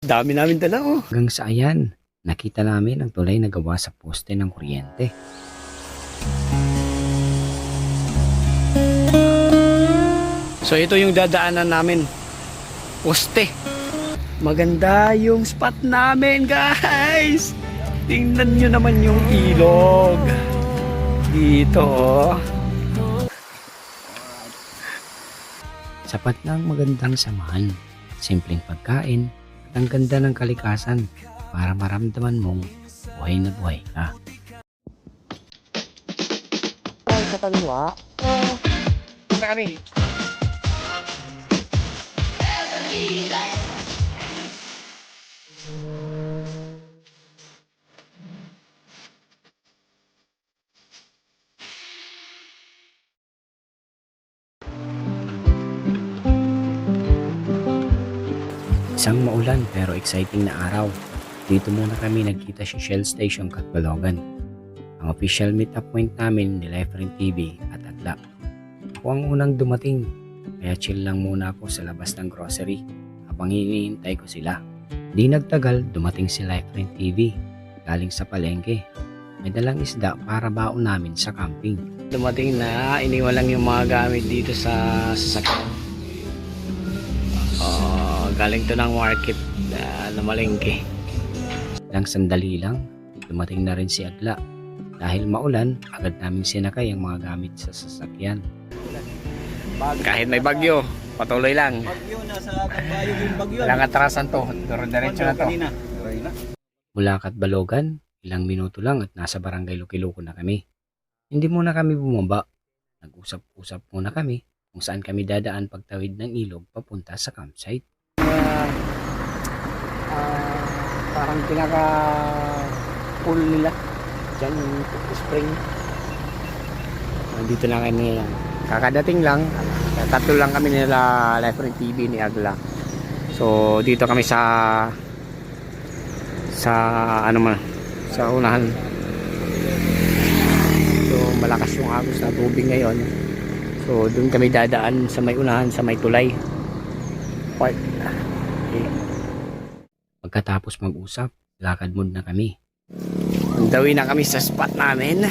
Dami namin dala oh. Hanggang sa ayan, nakita namin ang tulay na gawa sa poste ng kuryente. So ito yung dadaanan namin. Poste. Maganda yung spot namin guys. Tingnan nyo naman yung ilog. Dito oh. Sapat na ang magandang samahan, simpleng pagkain, at ang ganda ng kalikasan para maramdaman mong buhay na buhay ka. Ay, sa kaliwa. Kami. Isang maulan pero exciting na araw. Dito muna kami nagkita sa Shell Station Catbalogan. Ang official meet-up point namin ni Lifeline TV at Agla. Ako ang unang dumating, kaya chill lang muna ako sa labas ng grocery habang hinihintay ko sila. Di nagtagal, dumating si Lifeline TV galing sa palengke. May dalang isda para baon namin sa camping. Dumating na, iniwan lang yung mga gamit dito sa sasakyan. Galing to ng market na malengke. Lang sandali lang, dumating na rin si Agla. Dahil maulan, agad namin sinakay ang mga gamit sa sasakyan. Kahit may bagyo, patuloy lang. Bagyo, nasa Tambayo yung bagyo. Walang atrasan to, diretso na to. Mula Catbalogan, ilang minuto lang at nasa barangay Lukiluko na kami. Hindi muna kami bumaba. Nag-usap-usap muna kami kung saan kami dadaan pagtawid ng ilog papunta sa campsite. Parang pinaka pool nila dyan, spring. Nandito na kami ngayon. Kakadating lang, tatlo lang kami nila Lifeline TV ni Agla. So dito kami sa ano man, sa unahan. So malakas yung agos na tubig ngayon. So doon kami dadaan sa may unahan, sa may tulay part. Okay. Pagkatapos mag-usap, lakad muna na kami. Dawi na kami sa spot namin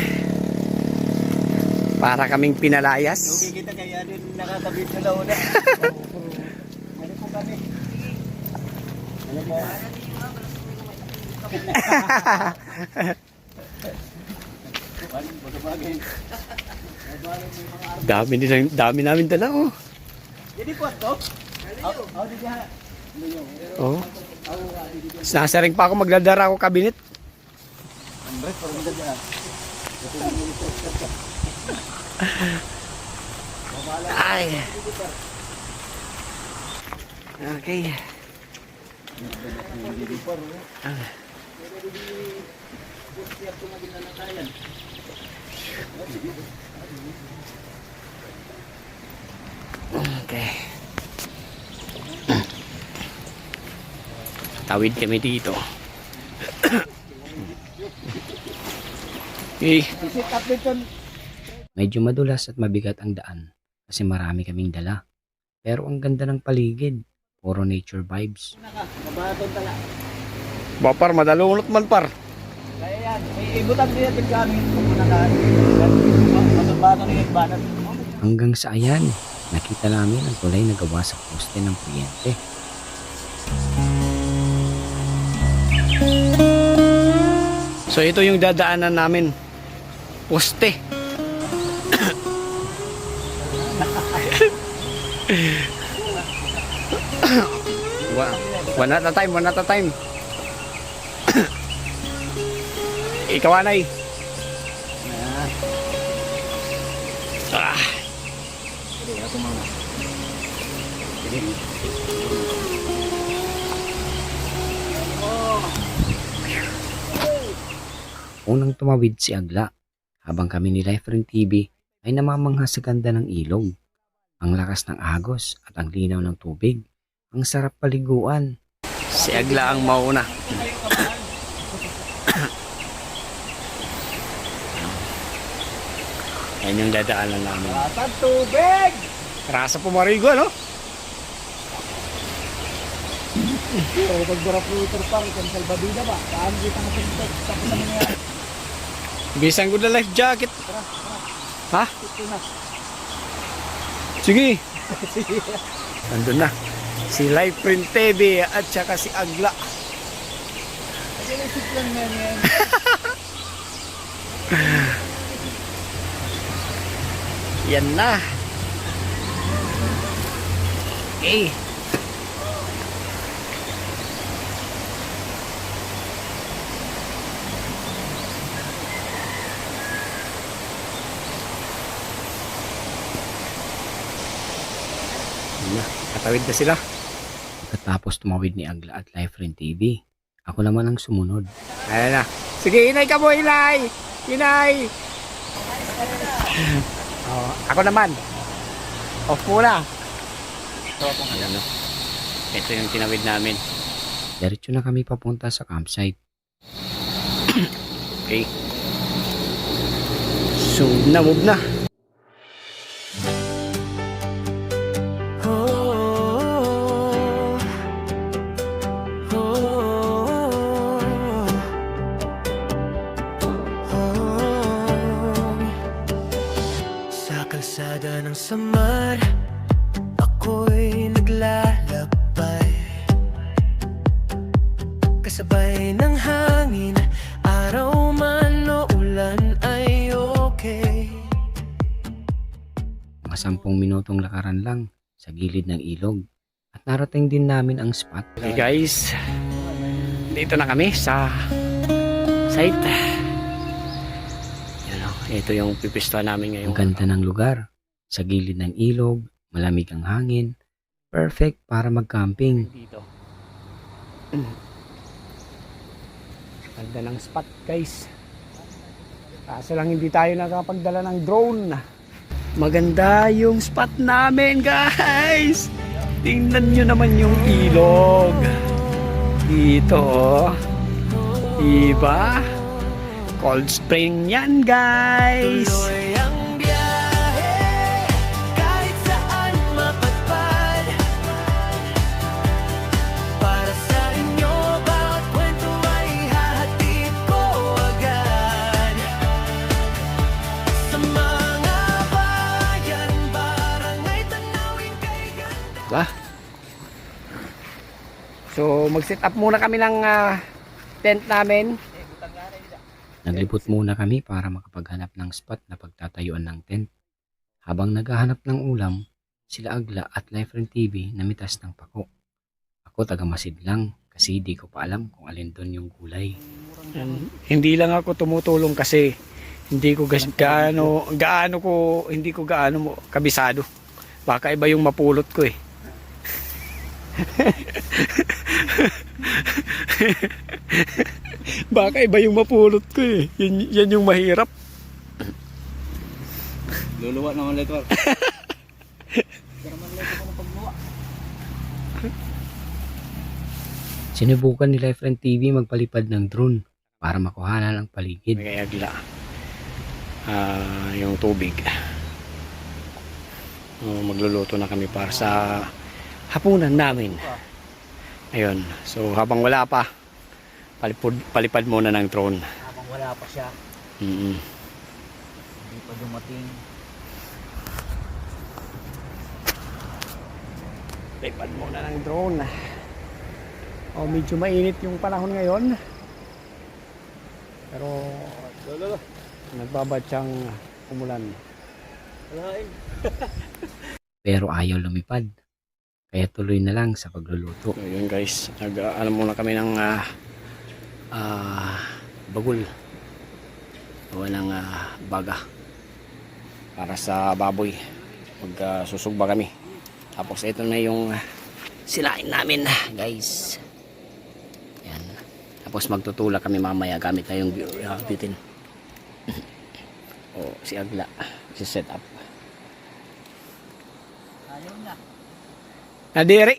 para kaming pinalayas. Okay, kita kaya din nakakabit na una. Ano po kami? Ano po? Dami namin dala oh. Jadi po ito? Oh. Nasaring pa ako, magdadara ako kabinet. Ay. Okay. Okay. Tawid kami dito. Okay. Medyo madulas at mabigat ang daan kasi marami kaming dala. Pero ang ganda ng paligid, puro nature vibes. Bapar, madalulot man par. Kaya yan, may ibutan din natin kami kung manakaan. Matulbato na yung banat. Hanggang sa ayan, nakita namin ang tulay na gawa sa poste ng kuryente. So ito yung dadaanan namin. Poste. One at a time, one at a time. Ikaw anay. Ah. Unang tumawid si Agla, habang kami ni Lifeline TV ay namamangha sa ganda ng ilog. Ang lakas ng agos at ang linaw ng tubig. Ang sarap paliguan. Si Agla ang mauna. Yan yung dadaanan namin. At tubig! Rasa Pumarigo, no? O, pag-drop router pa, San Salvador ba? Saan kita nga pintek? Sa kita nga. Bisan ko na life jacket. Ha? Ito na. Sige. Nandun na. Si Life Print TV at saka si Agla. Nag-iisip lang na yan. Yan na. Okay. Katawid na sila. Pagkatapos tumawid ni Agla at Life Rin TV, ako naman ang sumunod. Ayan na. Sige, inay ka mo, inay! Inay! Oh, ako naman. Off muna. Ayan na. Ito yung tinawid namin. Diretso na kami papunta sa campsite. Okay. So, na-move na. Sa kalsada ng Samar, ako'y naglalakbay, kasabay ng hangin, araw man o ulan ay okay. Mga 10 minutong lakaran lang sa gilid ng ilog at narating din namin ang spot. Okay guys, dito na kami sa site. Yan o, ito yung pipista namin ngayon. Ang ganda ng lugar. Sa gilid ng ilog, malamig ang hangin. Perfect para mag-camping. Dito. Ganda ng spot guys. Kaso lang hindi tayo nakapagdala ng drone. Maganda yung spot namin guys. Tingnan nyo naman yung ilog. Dito oh. Diba? Cold spring yan guys. Tuloy ang biyahe, kahit saan mapadpad. Para sa inyo, bawat kwento ay hahatid ko agad. Sa mga bayan, barangay, tanawin kay ganda. Diba? So mag-set up muna kami ng tent namin. Naglibot muna kami para makapaghanap ng spot na pagtatayuan ng tent. Habang naghahanap ng ulam, sila Agla at Life Rin TV namitas ng pako. Ako taga-masid lang kasi di ko pa alam kung alin doon yung gulay. Hindi lang ako tumutulong kasi hindi ko hindi ko gaano kabisado. Baka iba yung mapulot ko eh. Baka iba yung mapulot ko eh. Yan yung mahirap. Luluwa naman ito. Sinubukan ni Life Rin TV magpalipad ng drone para makuhanan ang paligid. May agla. Yung tubig. Magluluto na kami para sa hapunan namin. Ayun. So habang wala pa, palipad muna ng drone. Habang wala pa siya, Mm-mm. hindi pa dumating. Palipad muna ng drone. Medyo mainit yung panahon ngayon. Pero nagbabadyang umulan. Pero ayaw lumipad. Kaya tuloy na lang sa pagluluto. So yun guys, alam muna kami ng bagul. Gawa ng baga para sa baboy. Susugba kami. Tapos ito na yung silain namin guys. Yan. Tapos magtutulak kami mamaya gamit na yung bitin. O si Agla si set up. Ayaw na. Nadiri.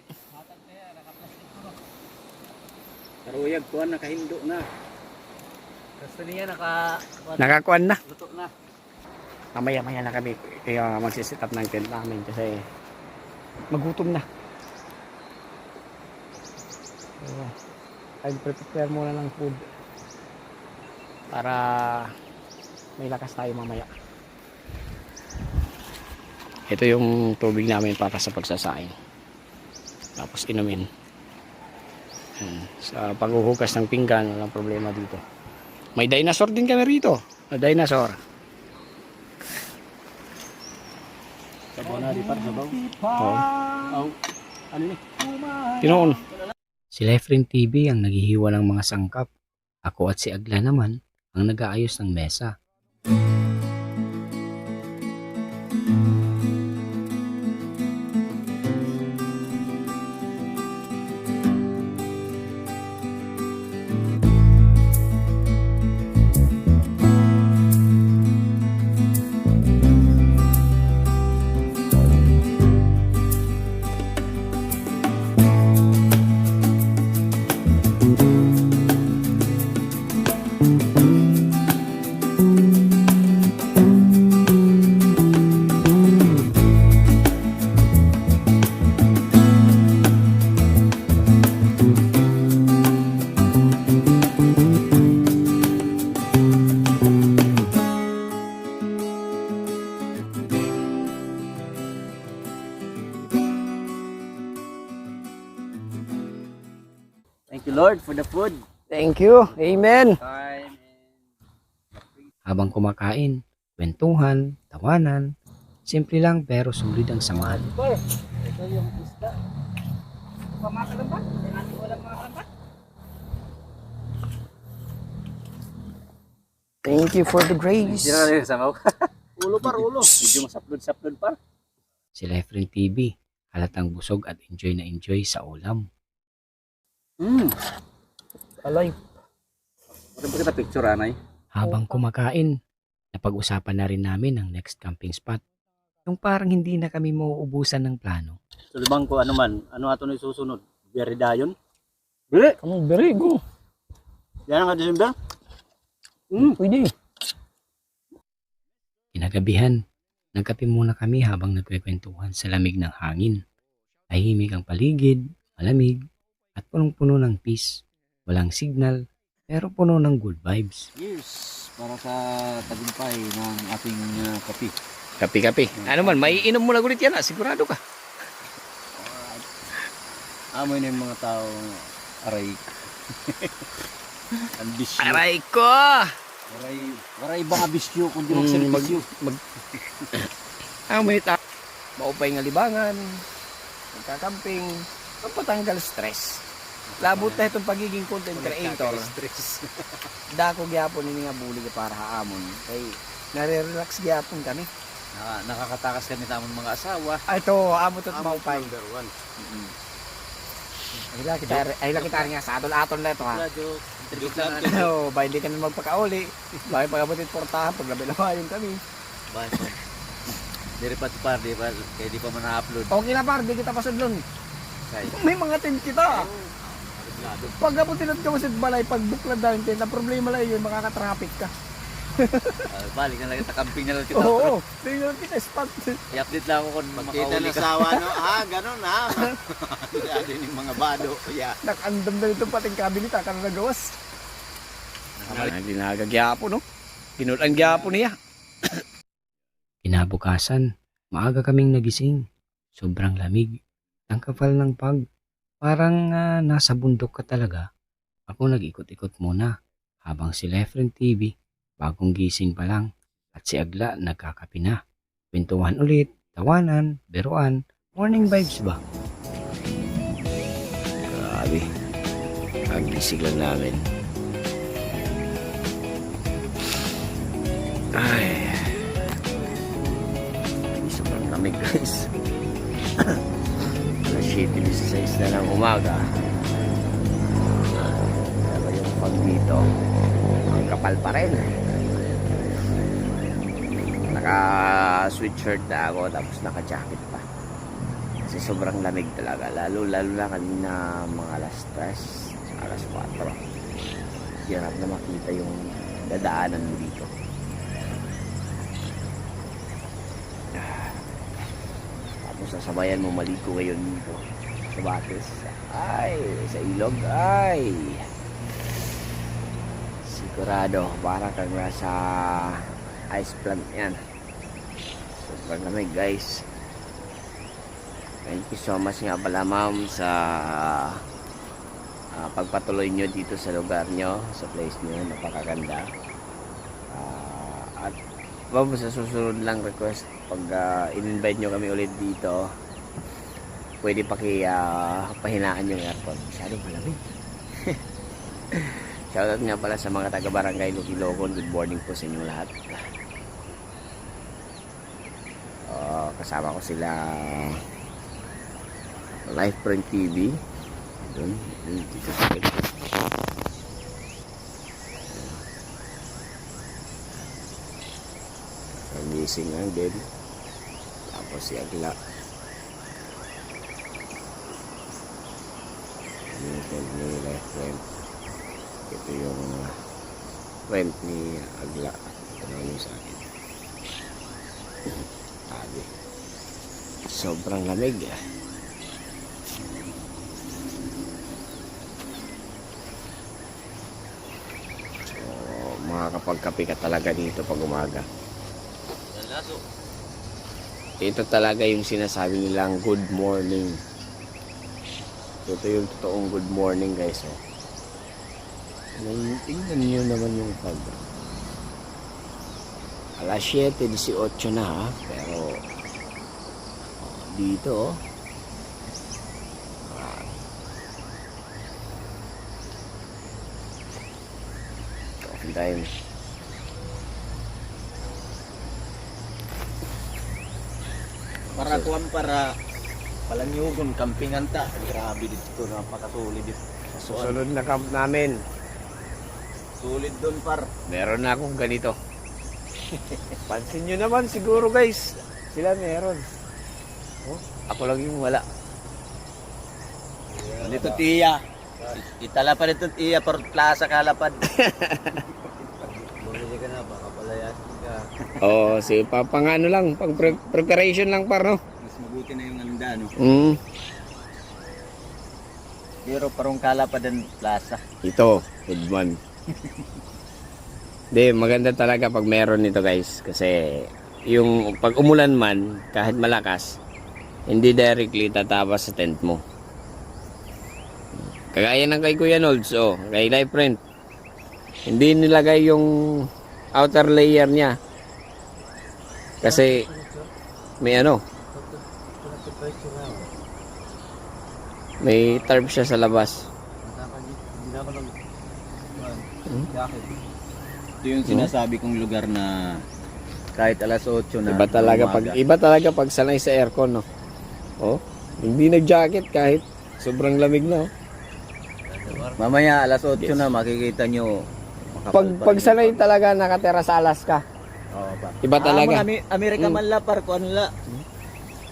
Karuyag kuha, nakahindo na. Gusto niya Nakakuan na. luto na. Mamaya-maya na kami kaya magsiset up ng tent namin kasi magutom na. So, I'll prepare muna ng food para may lakas tayo mamaya. Ito yung tubig namin para sa pagsasaing. Tapos inumin. Sa paghuhugas ng pinggan, walang problema dito. May dinosaur din kami rito. May dinosaur. Sabaw na di par, sabaw. Oh. Ano ni? Tinoon. Si Lefren TV ang naghihiwa ng mga sangkap. Ako at si Agla naman ang nag-aayos ng mesa. Thank you Lord for the food. Thank you. Amen. Time. Habang kumakain, kwentuhan, tawanan, simple lang pero sulit ang samahan. Par, ito yung isda. Pamakalambat? Natin walang makalambat. Thank you for the grace. Sira na yung sabaw. Ulo par, ulo. Medyo masaplod-saplod par. Si Lefren TV, halatang busog at enjoy na enjoy sa ulam. Alay. Ano ba kita picture, anay? Habang kumakain, napag-usapan na rin namin ang next camping spot. Yung parang hindi na kami mauubusan ng plano. Sulibang ko ano man, ano ato na susunod? Berry dayon? Ano, very go. Yan ang December? Pwede. Kinagabihan, nagkape muna kami habang nagkwekwentuhan sa lamig ng hangin. Tahimik ang paligid, malamig, at punong-puno ng peace. Walang signal, pero puno ng good vibes. Yes, para sa tagumpay ng ating kape. Kapi-kapi. Ano man, maiinom mo na ulit yan, sigurado ka. Amoy na yung mga tao aray. Ambisyo. Aray ko! Waray bang ambisyo kundi magservisyo. May maupay nga libangan, magkakamping, magpatanggal stress. Labot na itong pagiging content creator. Stress. Dako gyapon ini nga buli ka para haamon. Kay nare-relax gyapon kami. Nakakatakas kami tamang mga asawa. Ito, amot at maupay. Number one. Ay lang kita nga sa atol-atol na ito ha. Joke. Joke lang. No, ba hindi ka na magpakauli. Bakit pagabutit portahan pag labi-labayon kami. Bakit? Diri pa par, di pa kaya di pa man na-upload. Okay na par, di kita pasudlon. Kaya May mga tent kita. Pag abutin at kawasit balay, pag buklad daw yung tent, ang problema lang yun, makakatraffic ka. balik na lang kita, camping na lang kita. Oo, tingnan kita spot. I-update lang ako kung Magkita makauli na ka. sa awa, no? Ganun ha. Ano yung mga bado. Yeah. Nakandam na nito pating kabilita ka na nagawas. Ginagagyapo no? Pinulang gyapo niya. Kinabukasan, maaga kaming nagising. Sobrang lamig. Ang kapal ng pag. Parang nasa bundok ka talaga. Ako nag-ikot-ikot muna habang si Lefren TV bagong gising pa lang at si Agla nagkakape na. Kwentuhan ulit, tawanan, beruan, morning vibes ba? Grabe. Kagising lang namin. Ay. Sobrang lamig guys. Alas 7:16 na ng umaga. Pero yung pag dito, ang kapal pa rin. Naka-sweatshirt na ako tapos naka-jacket pa. Kasi sobrang lamig talaga. Lalo na kanina mga alas 3, alas 4. Hirap na makita yung dadaanan mo dito. Tapos sasabayan mo maligo ngayon dito. sa Batis. Ay, sa ilog. Ay. Sigurado. Para kang nasa ice plant yan. Sobrang lamig guys. Thank you so much nga pala ma'am sa pagpatuloy nyo dito sa lugar nyo, sa place nyo. Napakaganda. At ma'am, sa susunod lang request, pag in-invite nyo kami ulit dito, pwede pahinaan yung aircon. Masyadong malamig. Shoutout nga pala sa mga taga-barangay Lukilogon. Good morning po sa inyong lahat. Kasama ko sila Life Print TV. Doon dito sa akin. Gising ang din. Tapos si Agla. Ni Life Print. Ito yung rent ni Agla. Ito yung sa akin. Sabi. Sobrang lamig. So, makakapagkape ka talaga dito pag umaga. Ito talaga yung sinasabi nilang good morning. Ito yung totoong good morning guys. Oh. Tingnan niyo naman yung fog. Alas 7:18 na ha. Pero dito coffee time. Para kuwan para palanyugon kampingan ta. Grabe dito, napakasulit dito. Susunod na camp namin. Sulit doon par. Meron na akong ganito. Pansin nyo naman siguro guys. Sila meron. Oh, ako lang yung wala. Dito tiya. Italapad dito tiya par plaza kalapad. Bumili ka na baka palayasin ka. Oh, si papangano lang, pang preparation lang par no. Mas mabuti na yung handa no. Pero parang kalapad ang plaza. Ito, good one. Di, maganda talaga pag meron nito guys. Kasi yung pag umulan man, kahit malakas, hindi directly tatabas sa tent mo. Kagaya ng kay Kuya Nolds, oh, kay Life Print. Hindi nilagay yung outer layer niya. Kasi may may tarp siya sa labas. Ito yung sinasabi kong lugar na kahit alas 8 na Iba talaga pag sanay sa aircon, no. Oh, hindi nag-jacket kahit sobrang lamig na, oh. Mamaya alas 8 na makikita nyo Pag sanay talaga nakatira sa Alaska. oh, pa. Iba talaga. Amerika man la par ko ano la.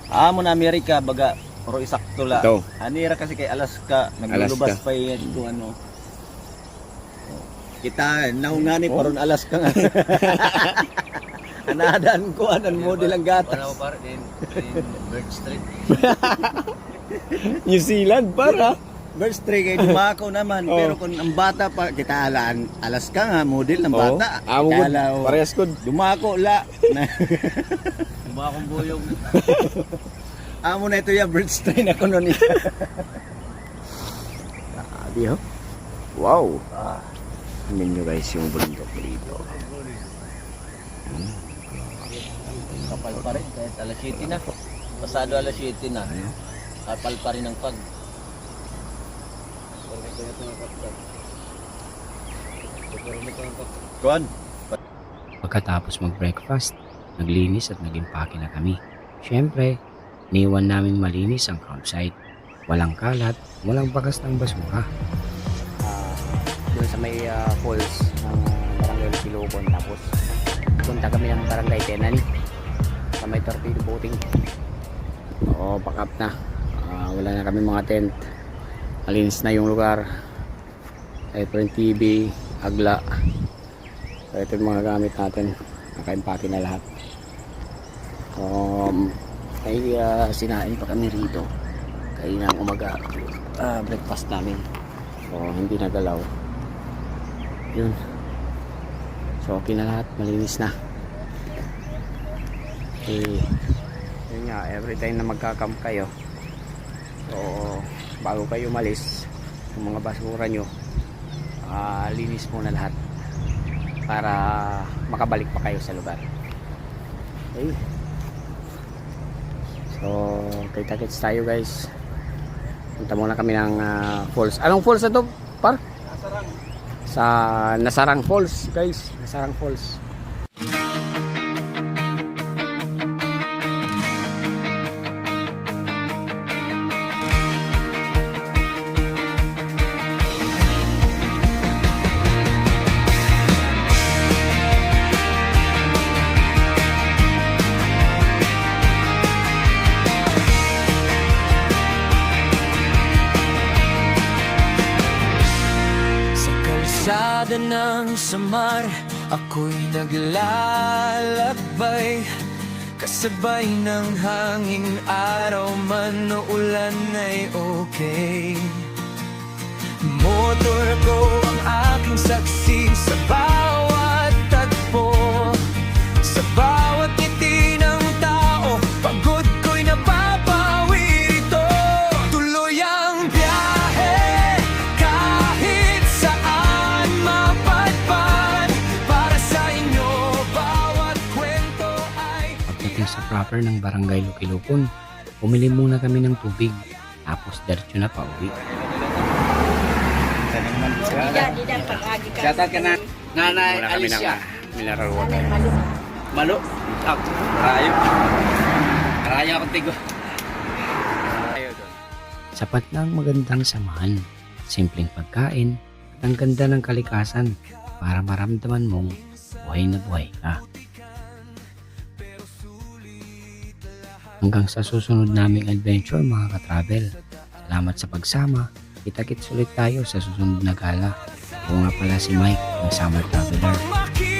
Amo na Amerika baga pero isakto la. Ito. Anira kasi kay Alaska naglulubas pa yan kung ano. Kita naungani paron Alaska nga. Anadaan ko anan model ang gatas. Wala par din Bird Street. New Zealand para. Bird Street kay dumako naman pero kung ang bata pa kita alaan Alaska nga model ng bata. Amo gud parehas gud. Dumako la. Dumakong buyog. Amo na ito ya Bird Street na kuno ni. Sabi ho. Wow. Tingnan nyo guys yung bundok dito. Kapal pa rin kahit alas 7 na. Pasado alas 7 na. Kapal pa rin ang pag. Kuan. Pagkatapos mag-breakfast, naglinis at nag-impake na kami. Siyempre, niwan naming malinis ang campsite. Walang kalat, walang bakas ng basura. Doon sa may falls ng Barangay Lukilogon. Tapos punta kami ng Barangay Tenani sa may torpedo boating. Oo, pack up na. Wala na kami mga tent. Malinis na yung lugar. Print TV, Agla. So ito yung mga gamit natin. Nakaimpake na lahat. May sinain pa kami rito. kainang umaga breakfast namin. So hindi nagalaw. Yun. So okay na lahat, malinis na. Yun nga, every time na magka-camp kayo, so bago kayo malis, yung mga basura nyo, linis muna lahat para makabalik pa kayo sa lugar. Okay. So kita-kits tayo guys. Punta muna kami ng falls. Anong falls na to, par? Nasarang. Sa Nasarang Falls guys, Nasarang Falls. Sa kalsada ng Samar, ako'y naglalakbay, kasabay ng hanging araw man o ulan ay okay. Motor ko ang aking saksi sa bawat tagpo, sa bawat ngiti ng tao, pagod ko'y napapawi rito. Tuloy ang biyahe, kahit saan mapadpad, para sa inyo bawat kwento ay Pagdating sa proper ng Barangay Lukilupon, bumili muna kami ng tubig. Tapos diretso na pa uwi. Shoutout ka na, Nanay Muna kami ng Alicia. mineral water. Malo. Karayo. Karayo akong tigo. Sapat na ang magandang samahan, simpleng pagkain, at ang ganda ng kalikasan para maramdaman mong buhay na buhay ka. Hanggang sa susunod naming adventure mga ka-travel. Salamat sa pagsama. Kita-kits ulit tayo sa susunod na gala. Ako nga pala si Mike ng Summer Traveler. makita.